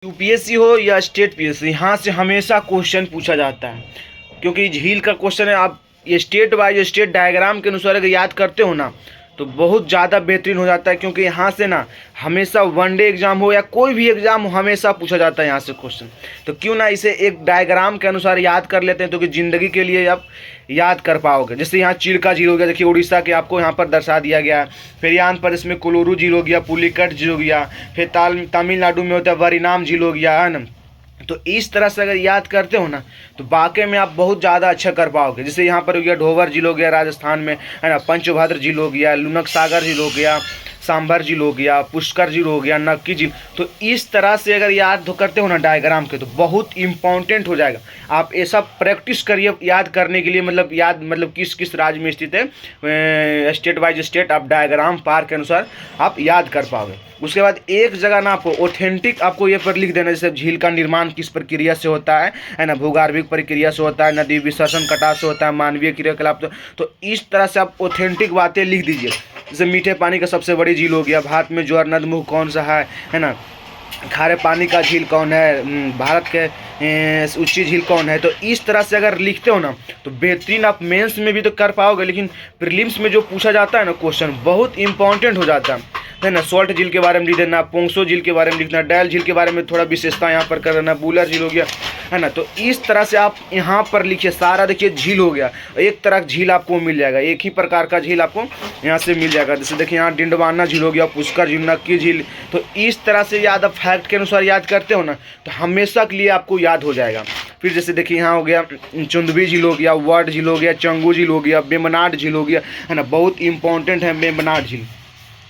UPSC हो या state PSC, यहाँ से हमेशा क्वेश्चन पूछा जाता है। क्योंकि झील का क्वेश्चन है, आप ये स्टेट वाइज स्टेट डायग्राम के अनुसार अगर याद करते हो ना तो बहुत ज़्यादा बेहतरीन हो जाता है। क्योंकि यहाँ से ना हमेशा वनडे एग्जाम हो या कोई भी एग्जाम हो, हमेशा पूछा जाता है यहाँ से क्वेश्चन। तो क्यों ना इसे एक डायग्राम के अनुसार याद कर लेते हैं, तो कि ज़िंदगी के लिए आप याद कर पाओगे। जैसे यहाँ चिल्का झील हो गया, देखिए उड़ीसा के आपको यहाँ पर दर्शा दिया गया है। फिर यहाँ पर इसमें कोलोरू झील हो गया, पुलिकट झील हो गया। फिर तमिलनाडु में होता है वरिनाम झील हो गया, है ना। तो इस तरह से अगर याद करते हो ना तो वाकई में आप बहुत ज़्यादा अच्छा कर पाओगे। जैसे यहाँ पर हो गया ढोवर झील हो गया राजस्थान में, है ना। पंचभद्र झील हो गया, लुनक सागर झील हो गया, सांभर झील हो गया, पुष्कर झील हो गया, नक्की झील। तो इस तरह से अगर याद करते हो ना डायग्राम के, तो बहुत इंपॉर्टेंट हो जाएगा। आप ऐसा प्रैक्टिस करिए याद करने के लिए, मतलब किस किस राज्य में स्थित है, स्टेट वाइज स्टेट आप डायग्राम पार के अनुसार आप याद कर पाओगे। उसके बाद एक जगह ना आपको ऑथेंटिक आपको ये पर लिख देना, जैसे झील का निर्माण किस प्रक्रिया से होता है ना। भूगार्भिक प्रक्रिया से होता है, नदी विसर्जन कटाव से होता है, मानवीय क्रियाकलाप तो इस तरह से आप ऑथेंटिक बातें लिख दीजिए। जैसे मीठे पानी का सबसे बड़ी झील हो गया, भारत में ज्वार नदमुख कौन सा है ना। खारे पानी का झील कौन है, भारत के ऊंची झील कौन है। तो इस तरह से अगर लिखते हो ना तो बेहतरीन आप मेंस में भी तो कर पाओगे, लेकिन प्रीलिम्स में जो पूछा जाता है ना क्वेश्चन बहुत इंपॉर्टेंट हो जाता है ना। सॉल्ट झील के बारे में लिख देना, पोंगसो झील के बारे में लिखना, डैल झील के बारे में थोड़ा विशेषता यहाँ पर कर देना, बुलर झील हो गया, है ना। तो इस तरह से आप यहाँ पर लिखिए सारा। देखिए झील हो गया, एक तरह झील आपको मिल जाएगा, एक ही प्रकार का झील आपको यहाँ से मिल जाएगा। जैसे देखिए यहाँ डिंडवाना झील हो गया, पुष्कर झील, नक्की झील। तो इस तरह से याद आप फैक्ट के अनुसार याद करते हो ना तो हमेशा के लिए आपको याद हो जाएगा। फिर जैसे देखिए यहाँ हो गया चुंदवी झील हो गया, वर्ड झील हो गया, चंगू झील हो गया, बेमनाड झील हो गया, है ना। बहुत इंपॉर्टेंट है बेमनाड झील।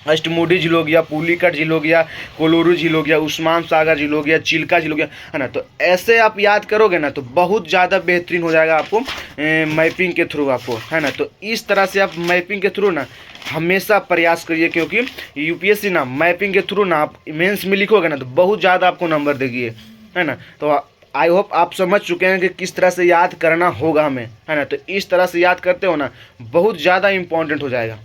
अष्टमुडी झील हो गया, पुलिकट झील हो गया, कोलोरू झील हो गया, उस्मान सागर झील हो गया, चिल्का झील हो गया, है ना। तो ऐसे आप याद करोगे ना तो बहुत ज़्यादा बेहतरीन हो जाएगा आपको मैपिंग के थ्रू आपको, है ना। तो इस तरह से आप मैपिंग के थ्रू ना हमेशा प्रयास करिए। क्योंकि यूपीएससी ना मैपिंग के थ्रू ना आप मेंस में लिखोगे ना तो बहुत ज़्यादा आपको नंबर देगी, है ना। तो आई होप आप समझ चुके हैं कि किस तरह से याद करना होगा हमें, है ना। तो इस तरह से याद करते हो ना बहुत ज़्यादा इंपॉर्टेंट हो जाएगा।